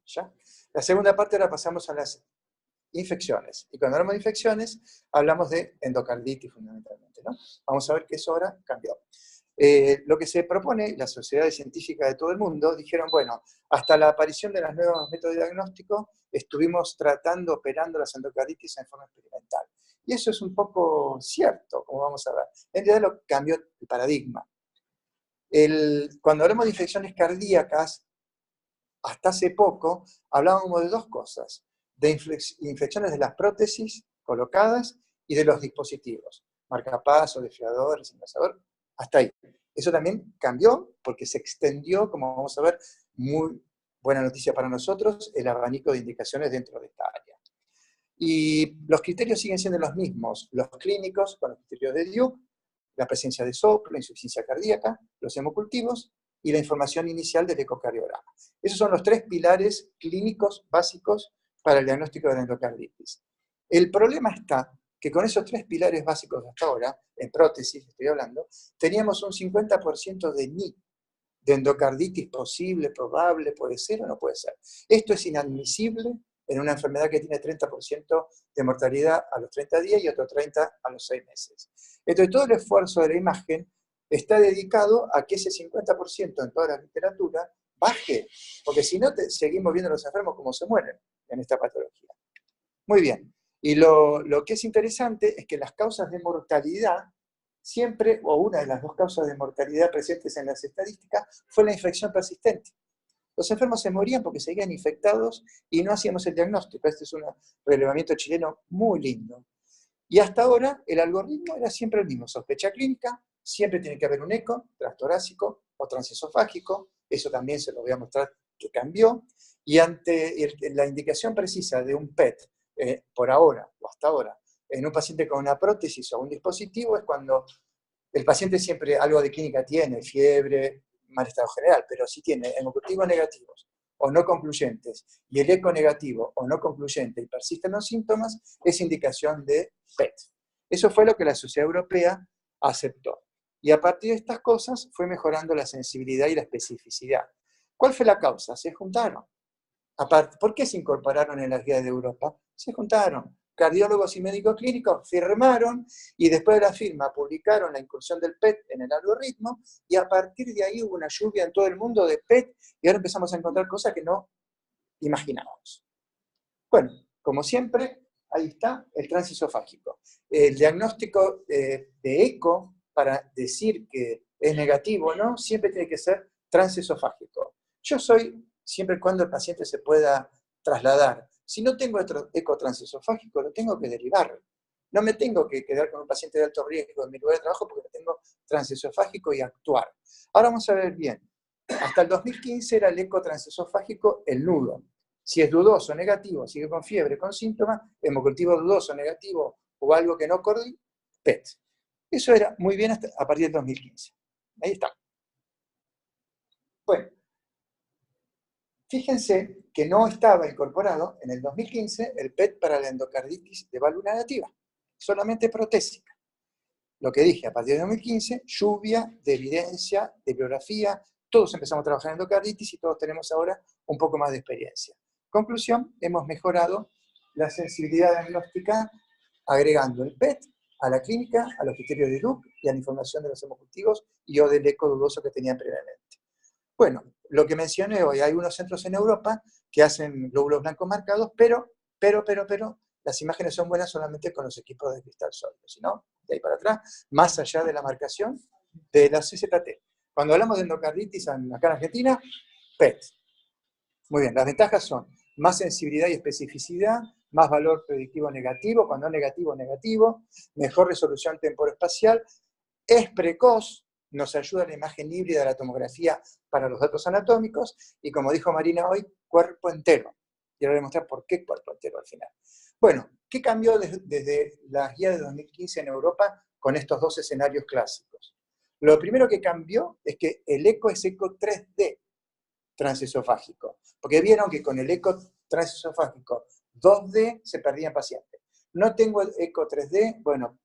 ¿ya? La segunda parte ahora pasamos a las infecciones. Y cuando hablamos de infecciones, hablamos de endocarditis fundamentalmente, ¿no? Vamos a ver que eso ahora cambió. Lo que se propone, las sociedades científicas de todo el mundo dijeron, bueno, hasta la aparición de los nuevos métodos de diagnóstico, estuvimos tratando, operando las endocarditis en forma experimental. Y eso es un poco cierto, como vamos a ver. En realidad lo cambió el paradigma. Cuando hablamos de infecciones cardíacas, hasta hace poco hablábamos de dos cosas, de infecciones de las prótesis colocadas y de los dispositivos, marcapasos, desfiadores, envasador, hasta ahí. Eso también cambió porque se extendió, como vamos a ver, muy buena noticia para nosotros, el abanico de indicaciones dentro de esta área. Y los criterios siguen siendo los mismos, los clínicos con los criterios de Duke, la presencia de soplo, insuficiencia cardíaca, los hemocultivos y la información inicial del ecocardiograma. Esos son los tres pilares clínicos básicos para el diagnóstico de la endocarditis. El problema está que con esos tres pilares básicos hasta ahora, en prótesis estoy hablando, teníamos un 50% de NI, de endocarditis posible, probable, puede ser o no puede ser. Esto es inadmisible en una enfermedad que tiene 30% de mortalidad a los 30 días y otro 30% a los 6 meses. Entonces, todo el esfuerzo de la imagen está dedicado a que ese 50% en toda la literatura baje, porque si no, seguimos viendo a los enfermos como se mueren en esta patología. Muy bien. Y lo que es interesante es que las causas de mortalidad, siempre, o una de las dos causas de mortalidad presentes en las estadísticas, fue la infección persistente. Los enfermos se morían porque seguían infectados y no hacíamos el diagnóstico. Este es un relevamiento chileno muy lindo. Y hasta ahora el algoritmo era siempre el mismo. Sospecha clínica, siempre tiene que haber un eco transtorácico o transesofágico. Eso también se lo voy a mostrar que cambió. Y ante la indicación precisa de un PET, por ahora o hasta ahora, en un paciente con una prótesis o un dispositivo, es cuando el paciente siempre algo de clínica tiene, fiebre, mal estado general, pero si tiene hemocultivos negativos o no concluyentes, y el eco negativo o no concluyente y persisten los síntomas, es indicación de PET. Eso fue lo que la Sociedad Europea aceptó. Y a partir de estas cosas fue mejorando la sensibilidad y la especificidad. ¿Cuál fue la causa? Se juntaron. Aparte, ¿por qué se incorporaron en las guías de Europa? Se juntaron. Cardiólogos y médicos clínicos firmaron y después de la firma publicaron la incursión del PET en el algoritmo y a partir de ahí hubo una lluvia en todo el mundo de PET y ahora empezamos a encontrar cosas que no imaginábamos. Bueno, como siempre, ahí está el transesofágico. El diagnóstico de eco para decir que es negativo o no, siempre tiene que ser transesofágico. Yo soy, siempre y cuando el paciente se pueda trasladar. Si no tengo eco transesofágico, lo tengo que derivar. No me tengo que quedar con un paciente de alto riesgo en mi lugar de trabajo porque tengo transesofágico y actuar. Ahora vamos a ver bien. Hasta el 2015 era el eco transesofágico el nudo. Si es dudoso, negativo, sigue con fiebre, con síntomas, hemocultivo dudoso, negativo o algo que no corre, PET. Eso era muy bien hasta a partir del 2015. Ahí está. Bueno, fíjense que no estaba incorporado en el 2015 el PET para la endocarditis de válvula nativa, solamente protésica. Lo que dije, a partir de 2015, lluvia de evidencia, de bibliografía, todos empezamos a trabajar en endocarditis y todos tenemos ahora un poco más de experiencia. Conclusión, hemos mejorado la sensibilidad diagnóstica agregando el PET a la clínica, a los criterios de Duke y a la información de los hemocultivos y o del eco dudoso que tenían previamente. Bueno, lo que mencioné hoy, hay unos centros en Europa que hacen glóbulos blancos marcados, pero, las imágenes son buenas solamente con los equipos de cristal sólido, si no, de ahí para atrás, más allá de la marcación de la CZT. Cuando hablamos de endocarditis acá en Argentina, PET. Muy bien, las ventajas son más sensibilidad y especificidad, más valor predictivo negativo, cuando es negativo, negativo, mejor resolución temporoespacial, es precoz, nos ayuda la imagen híbrida de la tomografía para los datos anatómicos, y como dijo Marina hoy, cuerpo entero. Y ahora voy a mostrar por qué cuerpo entero al final. Bueno, ¿qué cambió desde la guía de 2015 en Europa con estos dos escenarios clásicos? Lo primero que cambió es que el eco es eco 3D transesofágico, porque vieron que con el eco transesofágico 2D se perdían pacientes. No tengo el eco 3D, bueno,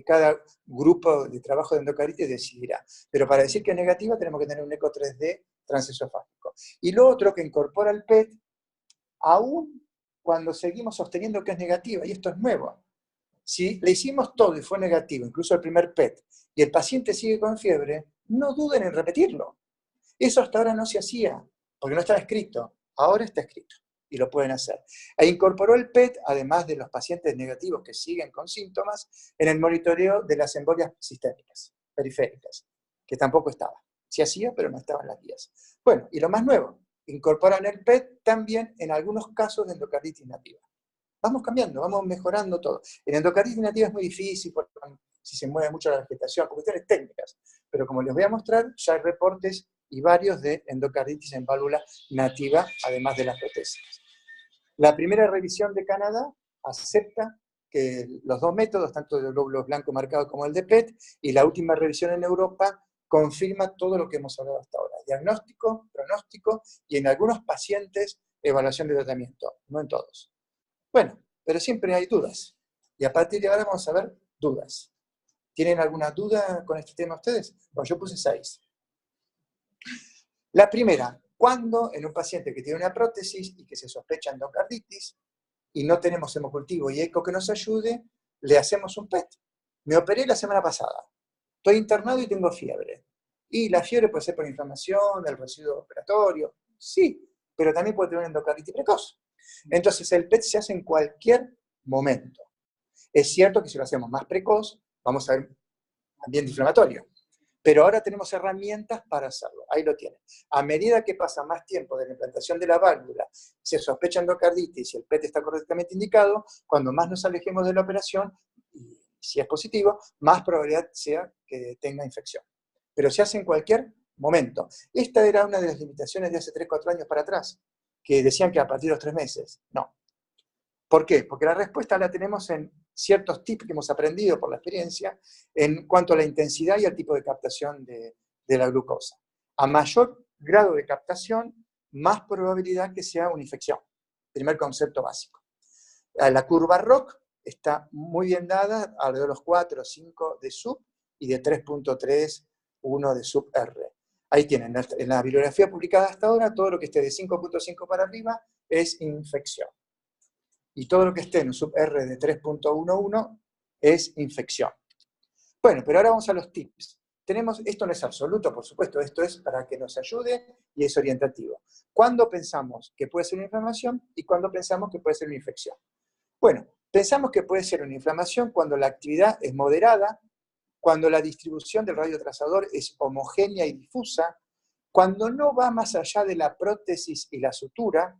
cada grupo de trabajo de endocarditis decidirá. Pero para decir que es negativa tenemos que tener un eco 3D transesofágico. Y lo otro que incorpora el PET, aún cuando seguimos sosteniendo que es negativa, y esto es nuevo. Si le hicimos todo y fue negativo, incluso el primer PET, y el paciente sigue con fiebre, no duden en repetirlo. Eso hasta ahora no se hacía, porque no estaba escrito. Ahora está escrito y lo pueden hacer. E incorporó el PET, además de los pacientes negativos que siguen con síntomas, en el monitoreo de las embolias sistémicas, periféricas, que tampoco estaba. Se hacía, pero no estaba en las guías. Bueno, y lo más nuevo, incorporan el PET también en algunos casos de endocarditis nativa. Vamos cambiando, vamos mejorando todo. En endocarditis nativa es muy difícil, porque si se mueve mucho la vegetación, por cuestiones técnicas. Pero como les voy a mostrar, ya hay reportes y varios de endocarditis en válvula nativa, además de las protésicas. La primera revisión de Canadá acepta que los dos métodos, tanto el glóbulo blanco marcado como el de PET, y la última revisión en Europa confirma todo lo que hemos hablado hasta ahora. Diagnóstico, pronóstico y en algunos pacientes evaluación de tratamiento, no en todos. Bueno, pero siempre hay dudas. Y a partir de ahora vamos a ver dudas. ¿Tienen alguna duda con este tema ustedes? Bueno, yo puse 6. La primera, ¿cuándo en un paciente que tiene una prótesis y que se sospecha endocarditis y no tenemos hemocultivo y eco que nos ayude, le hacemos un PET? Me operé la semana pasada. Estoy internado y tengo fiebre. Y la fiebre puede ser por inflamación, del residuo operatorio. Sí, pero también puede tener una endocarditis precoz. Entonces el PET se hace en cualquier momento. Es cierto que si lo hacemos más precoz, vamos a ver ambiente inflamatorio. Pero ahora tenemos herramientas para hacerlo. Ahí lo tienen. A medida que pasa más tiempo de la implantación de la válvula, se sospecha endocarditis y el PET está correctamente indicado, cuando más nos alejemos de la operación, y si es positivo, más probabilidad sea que tenga infección. Pero se hace en cualquier momento. Esta era una de las limitaciones de hace 3, 4 años para atrás, que decían que a partir de los 3 meses. No. ¿Por qué? Porque la respuesta la tenemos en ciertos tips que hemos aprendido por la experiencia en cuanto a la intensidad y al tipo de captación de la glucosa. A mayor grado de captación, más probabilidad que sea una infección. Primer concepto básico. La curva ROC está muy bien dada, alrededor de los 4 o 5 de sub y de 3.3, 1 de sub R. Ahí tienen, en la bibliografía publicada hasta ahora, todo lo que esté de 5.5 para arriba es infección. Y todo lo que esté en un sub R de 3.11 es infección. Bueno, pero ahora vamos a los tips. Esto no es absoluto, por supuesto, esto es para que nos ayude y es orientativo. ¿Cuándo pensamos que puede ser una inflamación y cuándo pensamos que puede ser una infección? Bueno, pensamos que puede ser una inflamación cuando la actividad es moderada, cuando la distribución del radiotrazador es homogénea y difusa, cuando no va más allá de la prótesis y la sutura,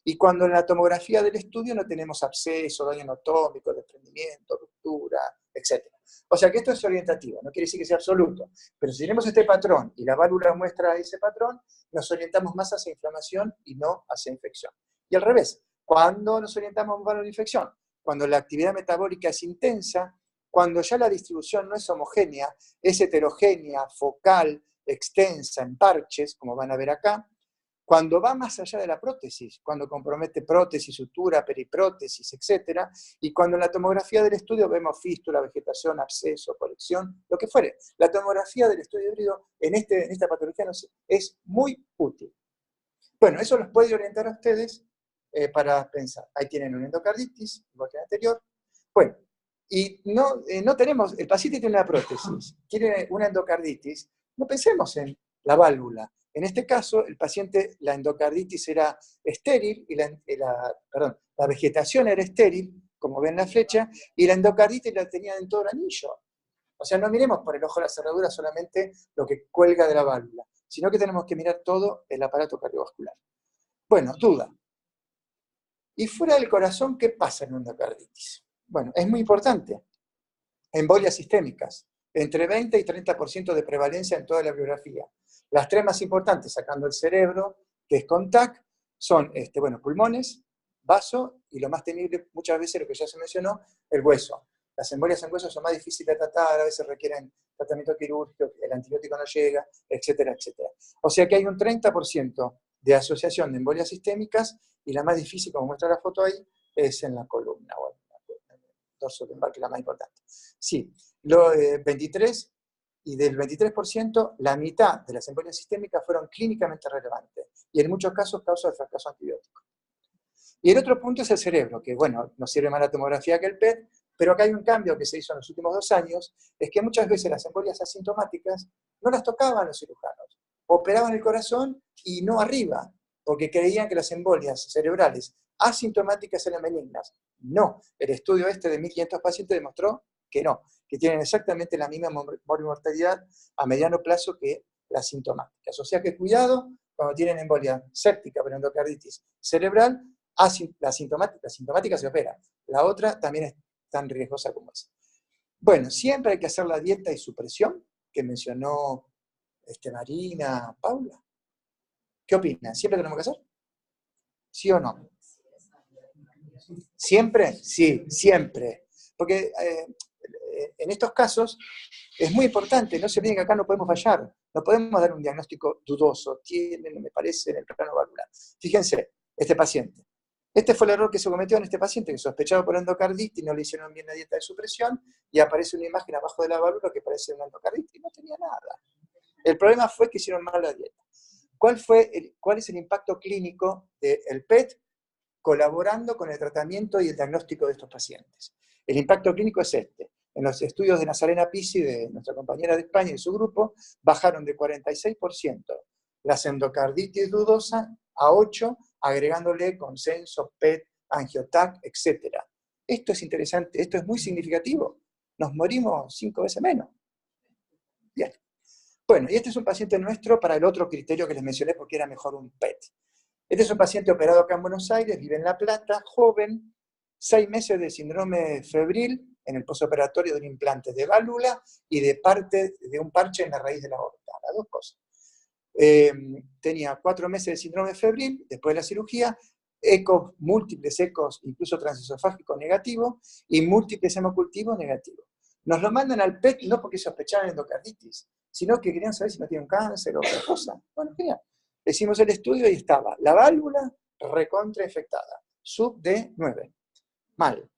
y cuando en la tomografía del estudio no tenemos absceso, daño anatómico, desprendimiento, ruptura, etc. O sea que esto es orientativo, no quiere decir que sea absoluto, pero si tenemos este patrón y la válvula muestra ese patrón, nos orientamos más hacia inflamación y no hacia infección. Y al revés, ¿cuándo nos orientamos más a la infección? Cuando la actividad metabólica es intensa, cuando ya la distribución no es homogénea, es heterogénea, focal, extensa, en parches, como van a ver acá, cuando va más allá de la prótesis, cuando compromete prótesis, sutura, periprótesis, etc. Y cuando en la tomografía del estudio vemos fístula, vegetación, absceso, colección, lo que fuere. La tomografía del estudio híbrido en esta patología es muy útil. Bueno, eso los puede orientar a ustedes para pensar. Ahí tienen una endocarditis, igual que la anterior. Bueno, y no tenemos, el paciente tiene una prótesis, tiene una endocarditis, no pensemos en la válvula. En este caso, el paciente, la endocarditis era estéril, y la vegetación era estéril, como ven en la flecha, y la endocarditis la tenía en todo el anillo. O sea, no miremos por el ojo de la cerradura solamente lo que cuelga de la válvula, sino que tenemos que mirar todo el aparato cardiovascular. Bueno, duda. ¿Y fuera del corazón qué pasa en una endocarditis? Bueno, es muy importante. Embolias sistémicas, entre 20 y 30% de prevalencia en toda la bibliografía. Las 3 más importantes, sacando el cerebro, que es con TAC, son pulmones, vaso y lo más temible, muchas veces lo que ya se mencionó, el hueso. Las embolias en hueso son más difíciles de tratar, a veces requieren tratamiento quirúrgico, el antibiótico no llega, etcétera, etcétera. O sea que hay un 30% de asociación de embolias sistémicas y la más difícil, como muestra la foto ahí, es en la columna, o en el dorso lumbar, que es la más importante. Sí, 23 y del 23%, la mitad de las embolias sistémicas fueron clínicamente relevantes, y en muchos casos causa de fracaso antibiótico. Y el otro punto es el cerebro, que bueno, nos sirve más la tomografía que el PET, pero acá hay un cambio que se hizo en los últimos 2 años, es que muchas veces las embolias asintomáticas no las tocaban los cirujanos, operaban el corazón y no arriba, porque creían que las embolias cerebrales asintomáticas eran benignas. No, el estudio este de 1.500 pacientes demostró que no, que tienen exactamente la misma mortalidad a mediano plazo que las sintomáticas. O sea que cuidado cuando tienen embolia séptica por endocarditis cerebral, la sintomática se opera. La otra también es tan riesgosa como esa. Bueno, siempre hay que hacer la dieta y supresión, que mencionó Marina, Paula. ¿Qué opinan? ¿Siempre tenemos que hacer? ¿Sí o no? ¿Siempre? Sí, siempre. Porque en estos casos es muy importante, no se olviden que acá no podemos fallar, no podemos dar un diagnóstico dudoso, me parece, en el plano valvular. Fíjense, este paciente. Este fue el error que se cometió en este paciente, que sospechaba por endocarditis, no le hicieron bien la dieta de supresión, y aparece una imagen abajo de la válvula que parece una endocarditis, y no tenía nada. El problema fue que hicieron mal la dieta. ¿Cuál es el impacto clínico del PET colaborando con el tratamiento y el diagnóstico de estos pacientes? El impacto clínico es este. En los estudios de Nazarena Pizzi, de nuestra compañera de España y su grupo, bajaron de 46% las endocarditis dudosa a 8%, agregándole consenso, PET, angiotac, etc. Esto es interesante, esto es muy significativo. Nos morimos 5 veces menos. Bien. Bueno, y este es un paciente nuestro para el otro criterio que les mencioné porque era mejor un PET. Este es un paciente operado acá en Buenos Aires, vive en La Plata, joven, 6 meses de síndrome febril en el posoperatorio de un implante de válvula y de un parche en la raíz de la aorta, las dos cosas. Tenía 4 meses de síndrome febril después de la cirugía, múltiples ecos, incluso transesofágico negativo, y múltiples hemocultivos negativos. Nos lo mandan al PET no porque sospechaban endocarditis, sino que querían saber si no tiene un cáncer o otra cosa. Bueno, genial. Hicimos el estudio y estaba la válvula recontrainfectada, sub de 9, mal.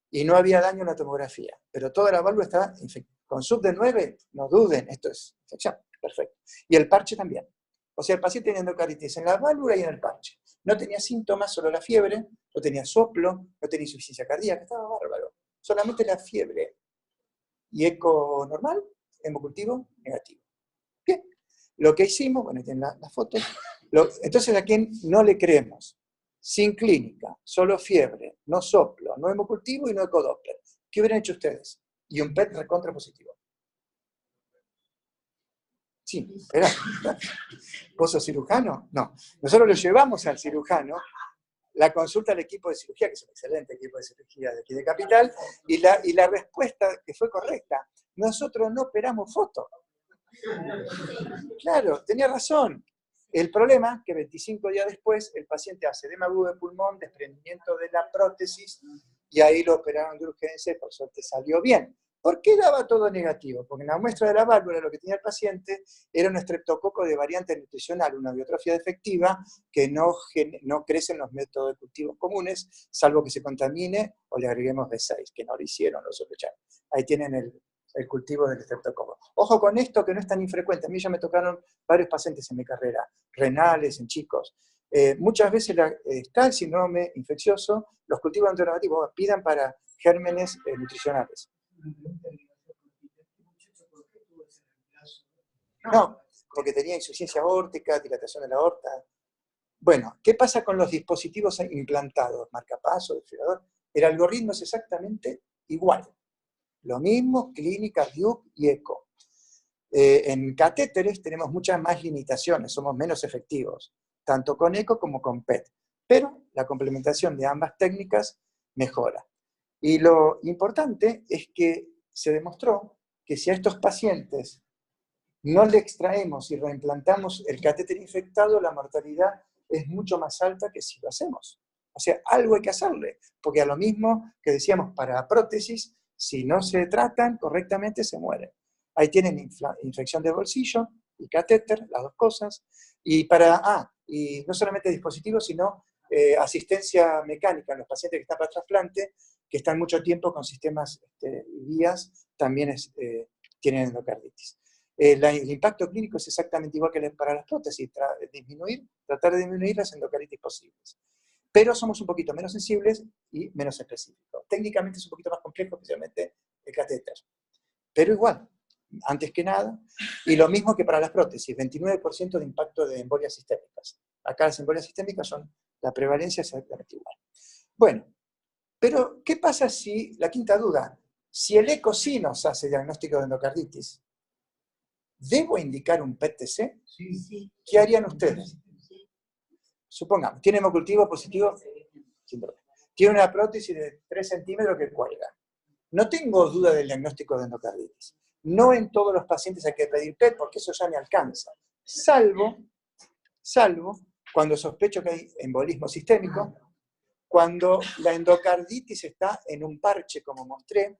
Y no había daño en la tomografía, pero toda la válvula estaba infectada. Con sub de 9, no duden, esto es infección, perfecto. Y el parche también. O sea, el paciente tenía endocarditis en la válvula y en el parche. No tenía síntomas, solo la fiebre, no tenía soplo, no tenía insuficiencia cardíaca, estaba bárbaro. Solamente la fiebre. Y eco normal, hemocultivo negativo. Bien. Lo que hicimos, bueno, tienen las fotos. Entonces, ¿a quién no le creemos? Sin clínica, solo fiebre, no soplo, no hemocultivo y no ecodoppler. ¿Qué hubieran hecho ustedes? Y un PET recontra positivo. Sí, espera. ¿Vos sos cirujano? No. Nosotros lo llevamos al cirujano, la consulta al equipo de cirugía, que es un excelente equipo de cirugía de aquí de Capital, y la respuesta que fue correcta. Nosotros no operamos foto. Claro, tenía razón. El problema es que 25 días después el paciente hace edema agudo de pulmón, desprendimiento de la prótesis, y ahí lo operaron de urgencia y por suerte salió bien. ¿Por qué daba todo negativo? Porque en la muestra de la válvula lo que tenía el paciente era un estreptococo de variante nutricional, una biotrofia defectiva que no crece en los métodos de cultivos comunes, salvo que se contamine o le agreguemos B6, que no lo hicieron, lo sospecharon. Ahí tienen el cultivo del estreptococo. Ojo con esto que no es tan infrecuente. A mí ya me tocaron varios pacientes en mi carrera, renales, en chicos. Muchas veces está el síndrome infeccioso, los cultivos antinormativos pidan para gérmenes nutricionales. No, porque tenía insuficiencia aórtica, dilatación de la aorta. Bueno, ¿qué pasa con los dispositivos implantados? Marcapaso, desfibrilador. El algoritmo es exactamente igual. Lo mismo, clínica, DIUP y ECO. En catéteres tenemos muchas más limitaciones, somos menos efectivos, tanto con ECO como con PET. Pero la complementación de ambas técnicas mejora. Y lo importante es que se demostró que si a estos pacientes no le extraemos y reimplantamos el catéter infectado, la mortalidad es mucho más alta que si lo hacemos. O sea, algo hay que hacerle, porque a lo mismo que decíamos para prótesis, si no se tratan correctamente se mueren. Ahí tienen infección de bolsillo y catéter, las dos cosas. Y y no solamente dispositivos, sino asistencia mecánica en los pacientes que están para trasplante, que están mucho tiempo con sistemas y vías, también tienen endocarditis. El impacto clínico es exactamente igual que para las prótesis, tratar de disminuir las endocarditis posibles. Pero somos un poquito menos sensibles y menos específicos. Técnicamente es un poquito más complejo, especialmente el catéter. Pero igual, antes que nada, y lo mismo que para las prótesis, 29% de impacto de embolias sistémicas. Acá las embolias sistémicas la prevalencia es exactamente igual. Bueno, pero ¿qué pasa si, la quinta duda, si el eco sí nos hace diagnóstico de endocarditis, ¿debo indicar un PET-TC? Sí. ¿Qué harían ustedes? Supongamos, tiene hemocultivo positivo, tiene una prótesis de 3 centímetros que cuelga. No tengo duda del diagnóstico de endocarditis. No en todos los pacientes hay que pedir PET porque eso ya me alcanza. Salvo cuando sospecho que hay embolismo sistémico, cuando la endocarditis está en un parche, como mostré,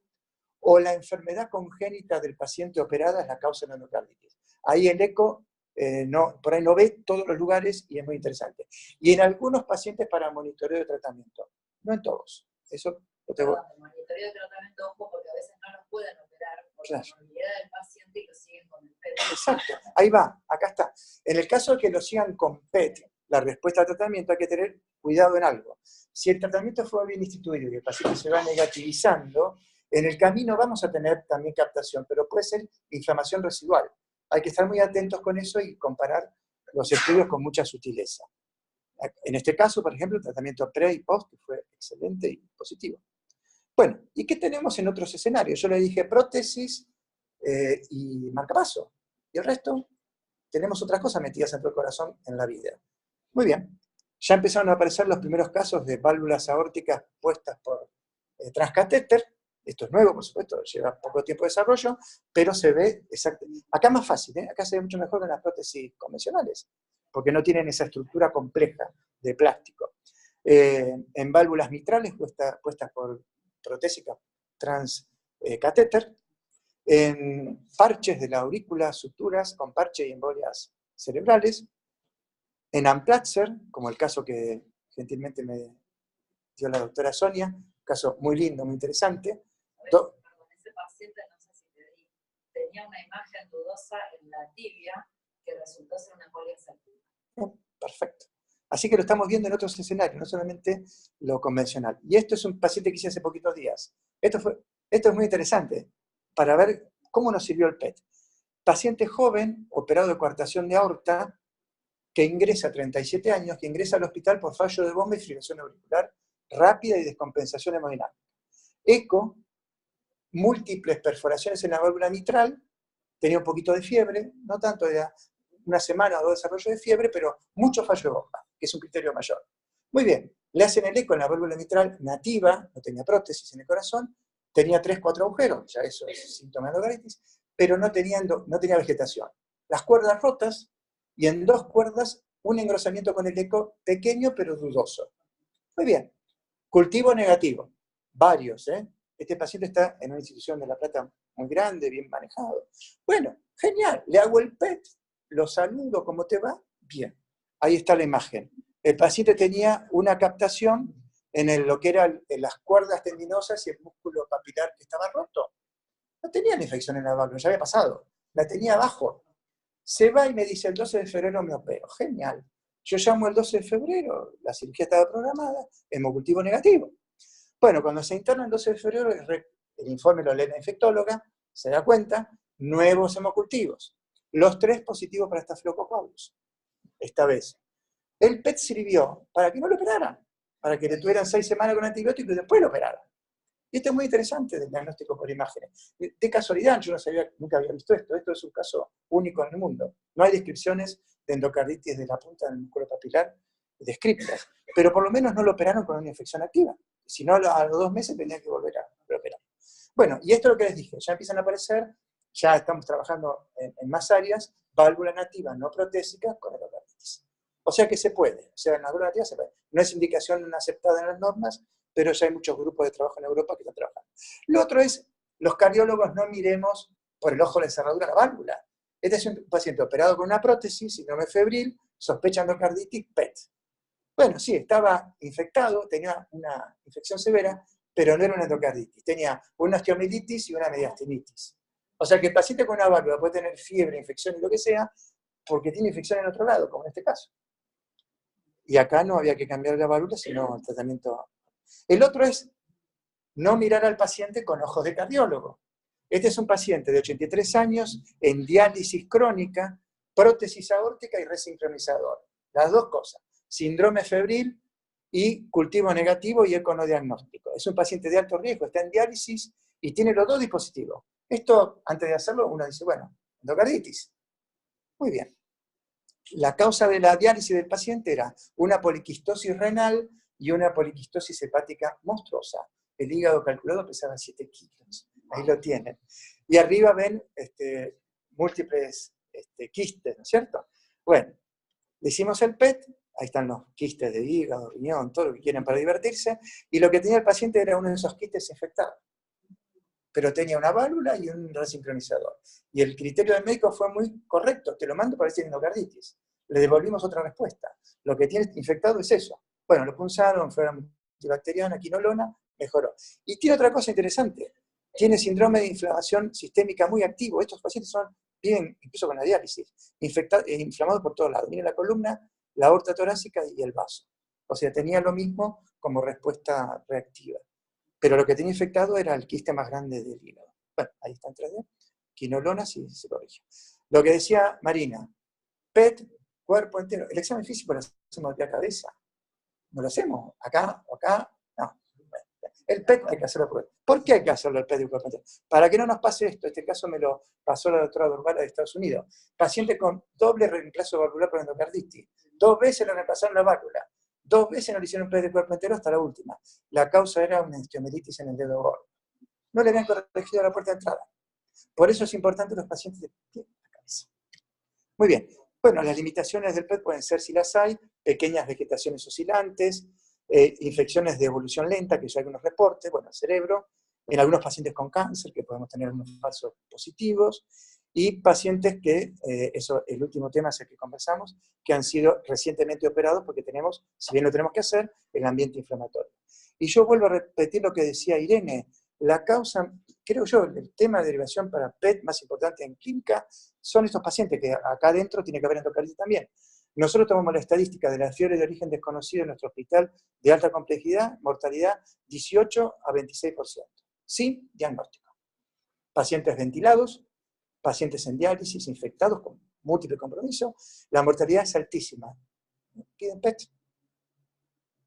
o la enfermedad congénita del paciente operada es la causa de la endocarditis. Ahí el eco por ahí no ve todos los lugares y es muy interesante. Y en algunos pacientes para monitoreo de tratamiento, no en todos. Eso lo tengo. El monitoreo de tratamiento, ojo, porque a veces no los pueden operar por Claro. la movilidad del paciente y lo siguen con el PET. Exacto, ahí va, acá está. En el caso de que lo sigan con PET, la respuesta al tratamiento hay que tener cuidado en algo. Si el tratamiento fue bien instituido y el paciente se va negativizando, en el camino vamos a tener también captación, pero puede ser inflamación residual. Hay que estar muy atentos con eso y comparar los estudios con mucha sutileza. En este caso, por ejemplo, el tratamiento pre y post que fue excelente y positivo. Bueno, ¿y qué tenemos en otros escenarios? Yo le dije prótesis y marcapaso. Y el resto, tenemos otras cosas metidas dentro del corazón en la vida. Muy bien. Ya empezaron a aparecer los primeros casos de válvulas aórticas puestas por transcatéter. Esto es nuevo, por supuesto, lleva poco tiempo de desarrollo, pero se ve exacto. Acá es más fácil, ¿eh? Acá se ve mucho mejor que en las prótesis convencionales, porque no tienen esa estructura compleja de plástico. En válvulas mitrales puestas por protésicas transcatéter, en parches de la aurícula, suturas con parche y embolias cerebrales, en Amplatzer, como el caso que gentilmente me dio la doctora Sonia, un caso muy lindo, muy interesante. Perdón, ese paciente, no sé si te di, tenía una imagen dudosa en la tibia que resultó ser una embolia cerebral. Perfecto. Así que lo estamos viendo en otros escenarios, no solamente lo convencional. Y esto es un paciente que hice hace poquitos días. Esto es muy interesante para ver cómo nos sirvió el PET. Paciente joven, operado de coartación de aorta, que ingresa a 37 años, que ingresa al hospital por fallo de bomba y fibrilación auricular rápida y descompensación hemodinámica. Eco, múltiples perforaciones en la válvula mitral, tenía un poquito de fiebre, no tanto, era una semana o 2 de desarrollo de fiebre, pero mucho fallo de bomba, que es un criterio mayor. Muy bien, le hacen el eco en la válvula mitral nativa, no tenía prótesis en el corazón, tenía 3-4 agujeros, ya eso es síntoma de endocarditis, pero no tenía vegetación. Las cuerdas rotas y en 2 cuerdas un engrosamiento con el eco pequeño pero dudoso. Muy bien, cultivo negativo, varios, ¿eh? Este paciente está en una institución de La Plata muy grande, bien manejado. Bueno, genial, le hago el PET, lo saludo, ¿cómo te va? Bien, ahí está la imagen. El paciente tenía una captación en lo que eran las cuerdas tendinosas y el músculo papilar que estaba roto. No tenía la infección en la válvula, ya había pasado, la tenía abajo. Se va y me dice, el 12 de febrero me opero. Genial. Yo llamo el 12 de febrero, la cirugía estaba programada, hemocultivo negativo. Bueno, cuando se interna el 12 de febrero, el informe lo lee la infectóloga, se da cuenta, nuevos hemocultivos. Los 3 positivos para Staphylococcus aureus, esta vez. El PET sirvió para que no lo operaran, para que le tuvieran 6 semanas con antibióticos y después lo operaran. Y esto es muy interesante del diagnóstico por imágenes. De casualidad, yo nunca había visto esto. Esto es un caso único en el mundo. No hay descripciones de endocarditis de la punta del músculo papilar descritas. Pero por lo menos no lo operaron con una infección activa. Si no, a los 2 meses tenía que volver a operar. Bueno, y esto es lo que les dije. Ya empiezan a aparecer, ya estamos trabajando en más áreas, válvula nativa no protésica con endocarditis. O sea que se puede. O sea, en la válvula nativa se puede. No es indicación aceptada en las normas, pero ya hay muchos grupos de trabajo en Europa que están trabajando. Lo otro es, los cardiólogos no miremos por el ojo de la cerradura la válvula. Este es un paciente operado con una prótesis, síndrome febril, sospecha endocarditis, PET. Bueno, sí, estaba infectado, tenía una infección severa, pero no era una endocarditis. Tenía una osteomielitis y una mediastinitis. O sea que el paciente con una válvula puede tener fiebre, infección y lo que sea, porque tiene infección en otro lado, como en este caso. Y acá no había que cambiar la válvula, sino el tratamiento. El otro es no mirar al paciente con ojos de cardiólogo. Este es un paciente de 83 años en diálisis crónica, prótesis aórtica y resincronizador. Las dos cosas. Síndrome febril y cultivo negativo y eco no diagnóstico. Es un paciente de alto riesgo, está en diálisis y tiene los dos dispositivos. Esto, antes de hacerlo, uno dice, bueno, endocarditis. Muy bien. La causa de la diálisis del paciente era una poliquistosis renal y una poliquistosis hepática monstruosa. El hígado calculado pesaba 7 kilos. Ahí lo tienen. Y arriba ven múltiples quistes, ¿no es cierto? Bueno, le hicimos el PET, ahí están los quistes de hígado, riñón, todo lo que quieren para divertirse, y lo que tenía el paciente era uno de esos quistes infectados. Pero tenía una válvula y un resincronizador. Y el criterio del médico fue muy correcto, te lo mando para decir endocarditis. Le devolvimos otra respuesta. Lo que tiene infectado es eso. Bueno, lo punzaron, fue antibacteriana, quinolona, mejoró. Y tiene otra cosa interesante. Tiene síndrome de inflamación sistémica muy activo. Estos pacientes viven incluso con la diálisis, inflamados por todos lados. Miren la columna, la aorta torácica y el vaso. O sea, tenía lo mismo como respuesta reactiva. Pero lo que tenía infectado era el quiste más grande del hígado. Bueno, ahí está en 3D. Quinolona, sí, se corrige. Lo que decía Marina, PET, cuerpo entero. El examen físico lo hacemos de la cabeza. No lo hacemos acá o acá. No. El PET hay que hacerlo. ¿Por qué hay que hacerlo el PET de cuerpo entero? Para que no nos pase esto. Este caso me lo pasó la doctora Durbala de Estados Unidos. Paciente con doble reemplazo valvular por endocarditis. 2 veces le reemplazaron la válvula. 2 veces no le hicieron PET de cuerpo entero hasta la última. La causa era una osteomelitis en el dedo gordo. No le habían corregido la puerta de entrada. Por eso es importante los pacientes de pie en la cabeza. Muy bien. Bueno, las limitaciones del PET pueden ser, si las hay, pequeñas vegetaciones oscilantes, infecciones de evolución lenta, que ya hay algunos reportes, bueno, el cerebro, en algunos pacientes con cáncer, que podemos tener unos falsos positivos, y pacientes que, eso, el último tema es el que conversamos, que han sido recientemente operados porque tenemos, si bien lo tenemos que hacer, el ambiente inflamatorio. Y yo vuelvo a repetir lo que decía Irene, la causa, creo yo, el tema de derivación para PET más importante en clínica son estos pacientes, que acá adentro tiene que haber endocarditis también. Nosotros tomamos la estadística de la fiebre de origen desconocido en nuestro hospital de alta complejidad, mortalidad 18 a 26%, sin diagnóstico. Pacientes ventilados, pacientes en diálisis, infectados con múltiple compromiso, la mortalidad es altísima. Piden PET.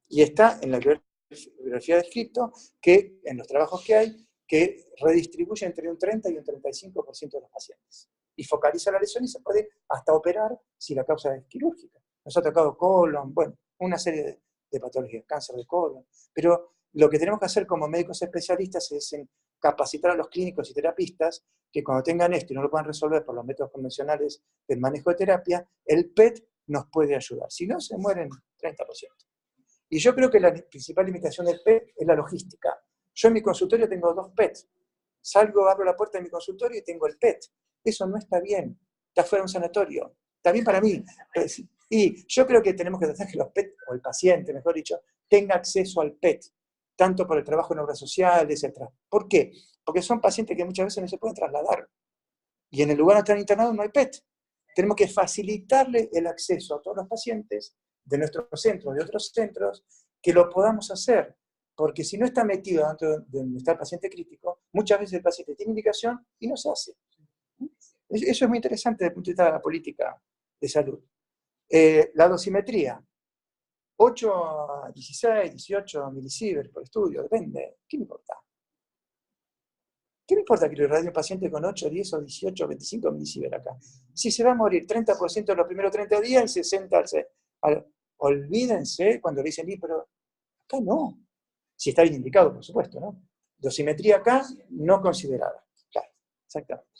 Y está en la bibliografía descrito que en los trabajos que hay, que redistribuye entre un 30 y un 35% de los pacientes. Y focaliza la lesión y se puede hasta operar si la causa es quirúrgica. Nos ha tocado colon, bueno, una serie de patologías, cáncer de colon. Pero lo que tenemos que hacer como médicos especialistas es en capacitar a los clínicos y terapistas que cuando tengan esto y no lo puedan resolver por los métodos convencionales del manejo de terapia, el PET nos puede ayudar. Si no, se mueren 30%. Y yo creo que la principal limitación del PET es la logística. Yo en mi consultorio tengo 2 PET. Salgo, abro la puerta de mi consultorio y tengo el PET. Eso no está bien. Está fuera de un sanatorio. Está bien para mí. Y yo creo que tenemos que tratar que los PET, o el paciente, mejor dicho, tenga acceso al PET, tanto por el trabajo en obras sociales, etc. ¿Por qué? Porque son pacientes que muchas veces no se pueden trasladar. Y en el lugar donde están internados no hay PET. Tenemos que facilitarle el acceso a todos los pacientes de nuestros centros, de otros centros, que lo podamos hacer. Porque si no está metido dentro de donde está el paciente crítico, muchas veces el paciente tiene indicación y no se hace. Eso es muy interesante desde el punto de vista de la política de salud. La dosimetría. 8 a 16, 18 milisieverts por estudio, depende. ¿Qué me importa? ¿Qué me importa que lo irradie un paciente con 8, 10 o 18 o 25 milisieverts acá? Si se va a morir 30% en los primeros 30 días y 60% olvídense cuando le dicen, pero acá no. Si está bien indicado, por supuesto, ¿no? Dosimetría acá no considerada. Claro, exactamente.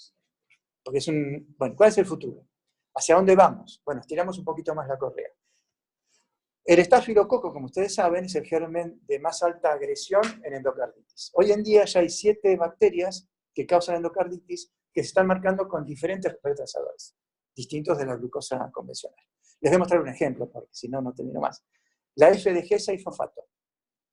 Porque es un... Bueno, ¿cuál es el futuro? ¿Hacia dónde vamos? Bueno, estiramos un poquito más la correa. El estafilococo, como ustedes saben, es el germen de más alta agresión en endocarditis. Hoy en día ya hay 7 bacterias que causan endocarditis que se están marcando con diferentes retrasadores, distintos de la glucosa convencional. Les voy a mostrar un ejemplo, porque si no, no termino más. La FDG6-fosfato.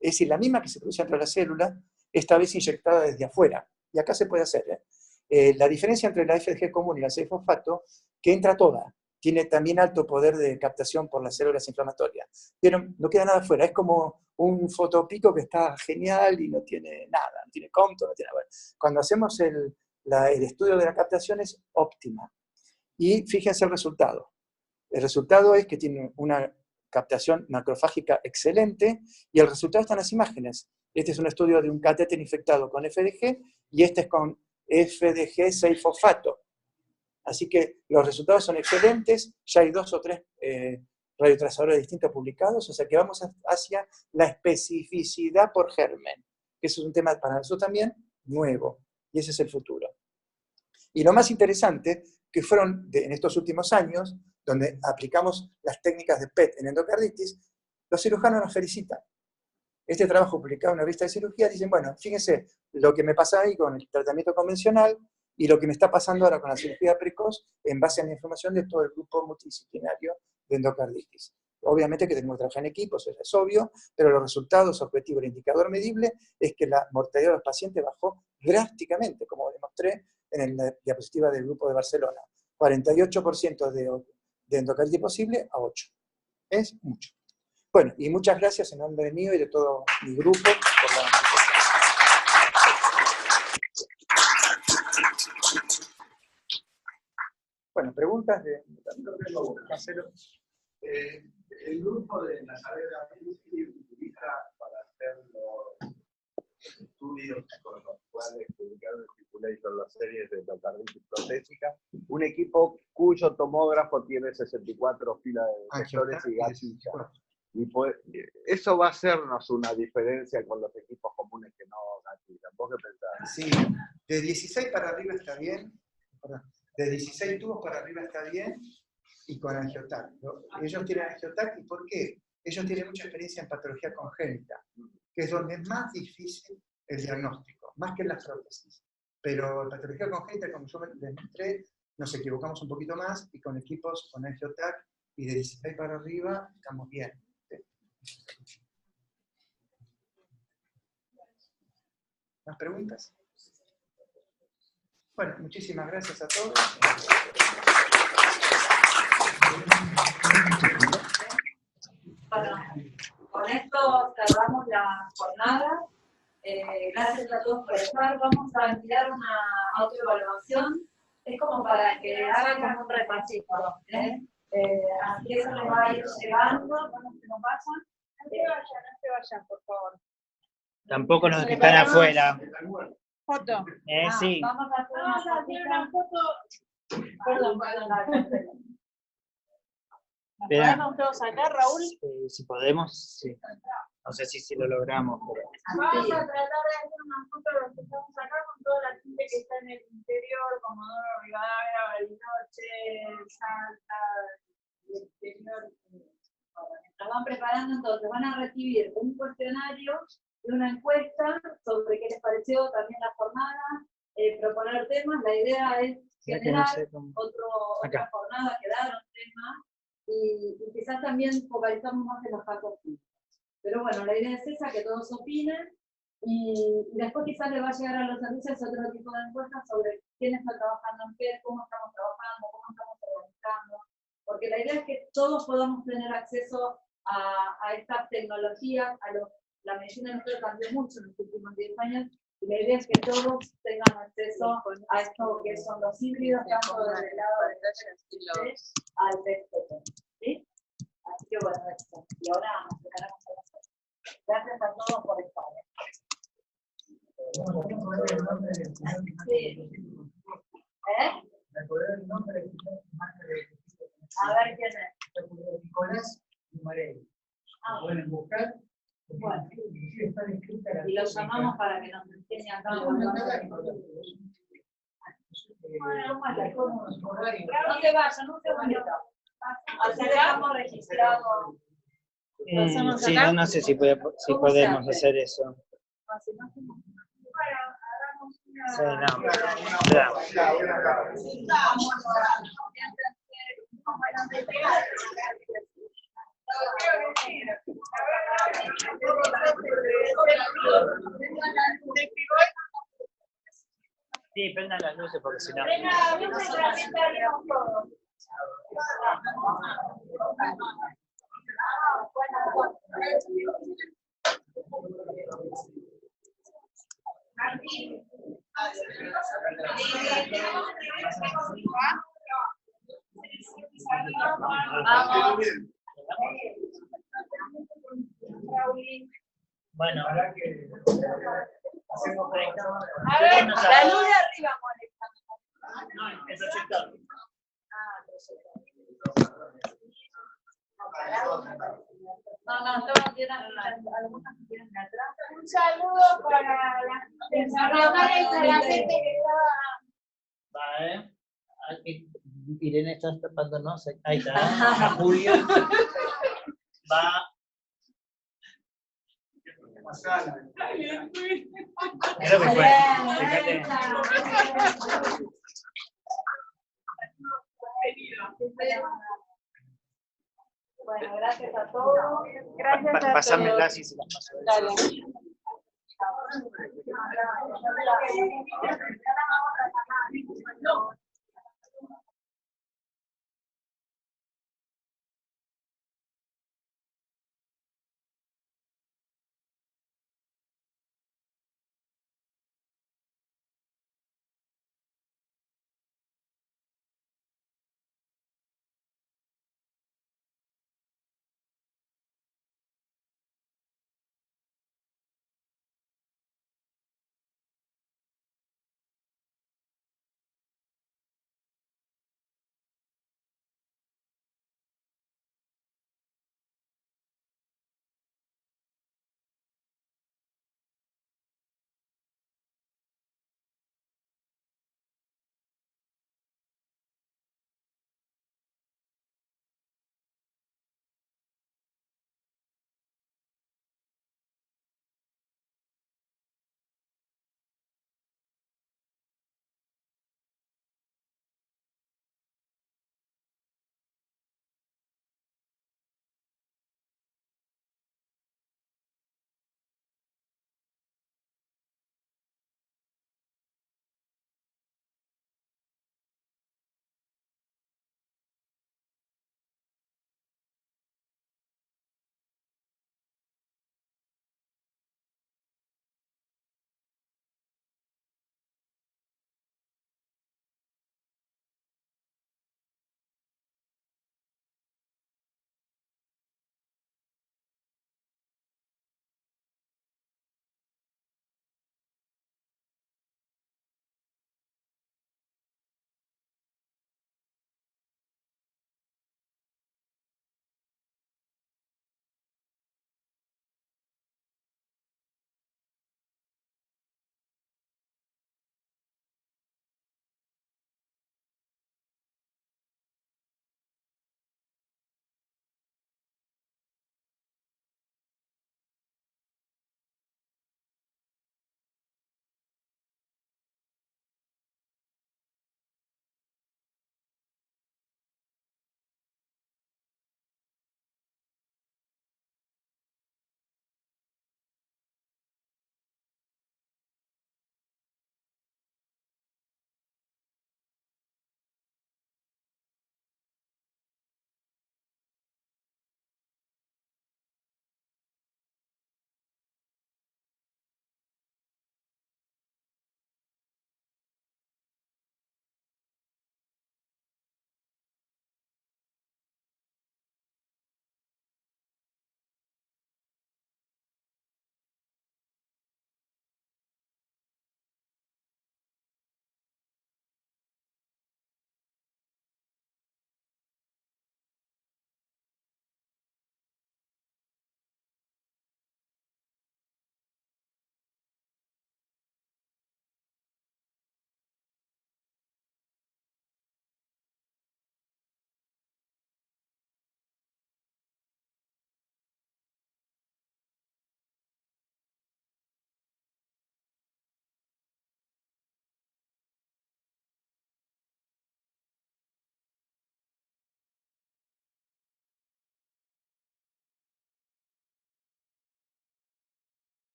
Es decir, la misma que se produce dentro de la célula, esta vez inyectada desde afuera. Y acá se puede hacer, ¿eh? La diferencia entre la FDG común y la 6-fosfato, que entra toda, tiene también alto poder de captación por las células inflamatorias. Pero no queda nada fuera, es como un fotopico que está genial y no tiene nada, no tiene Compton, no tiene nada. Cuando hacemos el estudio de la captación es óptima. Y fíjense el resultado. El resultado es que tiene una captación macrofágica excelente y el resultado está en las imágenes. Este es un estudio de un catéter infectado con FDG y este es con FDG 6-fosfato. Así que los resultados son excelentes, ya hay 2 o 3 radiotrazadores distintos publicados, o sea que vamos hacia la especificidad por germen, que eso es un tema para nosotros también nuevo, y ese es el futuro. Y lo más interesante, que fueron en estos últimos años, donde aplicamos las técnicas de PET en endocarditis, los cirujanos nos felicitan. Este trabajo publicado en una revista de cirugía, dicen, bueno, fíjense lo que me pasa ahí con el tratamiento convencional y lo que me está pasando ahora con la cirugía precoz en base a la información de todo el grupo multidisciplinario de endocarditis. Obviamente que tenemos que trabajar en equipos, eso es obvio, pero los resultados objetivos, el indicador medible, es que la mortalidad de los pacientes bajó drásticamente, como demostré en la diapositiva del grupo de Barcelona. 48% de endocarditis posible a 8. Es mucho. Bueno, y muchas gracias en nombre mío y de todo mi grupo por la... Bueno, preguntas de... Marcelo. El grupo de Nazaret utiliza para hacer los estudios con los cuales publicaron en Circulation las series de endocarditis protésica, un equipo cuyo tomógrafo tiene 64 filas de detectores y gatillas. Y pues, eso va a hacernos una diferencia con los equipos comunes que no gatillan. ¿Vos qué pensás? Sí, de 16 para arriba está bien, de 16 tubos para arriba está bien, y con angiotac. Ellos tienen angiotac, ¿y por qué? Ellos tienen mucha experiencia en patología congénita, que es donde es más difícil el diagnóstico, más que en las prótesis. Pero en patología congénita, como yo les mostré, nos equivocamos un poquito más, y con equipos con angiotac y de 16 para arriba estamos bien. ¿Más preguntas? Bueno, muchísimas gracias a todos. Bueno, con esto cerramos la jornada. Gracias a todos por estar. Vamos a enviar una autoevaluación. Es como para que hagan como un repasito. Así que eso les va a ir llegando. Vamos que nos vayan. No se vayan, por favor. Tampoco los que están afuera. Foto. Sí. Vamos a hacer una foto. Perdón. ¿Nos podemos todos sacar, Raúl? Si podemos, sí. No sé si lo logramos. Pero... Vamos a tratar de hacer una foto de los que estamos acá con toda la gente que está en el interior, Comodoro Rivadavia, Bariloche, Salta, el exterior. Nos van preparando, entonces van a recibir un cuestionario y una encuesta sobre qué les pareció también la jornada, proponer temas. La idea es generar otra jornada que dar un tema y quizás también focalizamos más en los casos clínicos. Pero bueno, la idea es esa, que todos opinen y después quizás le va a llegar a los servicios otro tipo de encuestas sobre quién está trabajando en qué, cómo estamos trabajando, cómo estamos organizando. Porque la idea es que todos podamos tener acceso a estas tecnologías, la medicina de nosotros cambió mucho en los últimos 10 años, y la idea es que todos tengan acceso a esto que son los híbridos, tanto del lado de al texto. ¿Sí? Así que bueno, esto. Y ahora nos preparamos a nosotros. Gracias a todos por estar. Sí. A ver quién es. Nicolás Marelli. Pueden buscar. Bueno. Y lo llamamos para que nos enseñe acá. No te vayas, no te vayas. Así dejamos registrado. Sí, no sé si podemos hacer eso. Sí, Sí, prendan las luces porque si no. Venga, luces y también salimos todos. Vamos. Bueno, ahora que hacemos conectamos. A ver, la luz de arriba molesta. No, el proyector. No, todos tienen algunas que tienen de atrás. Un saludo para la gente que estaba. Va, Aquí, Irene está tapándonos. Ahí está. A Julio. Va. Creo que fue. Fíjate. Bueno, gracias a todos. Gracias a todos. Pásamela si se las paso. Dale.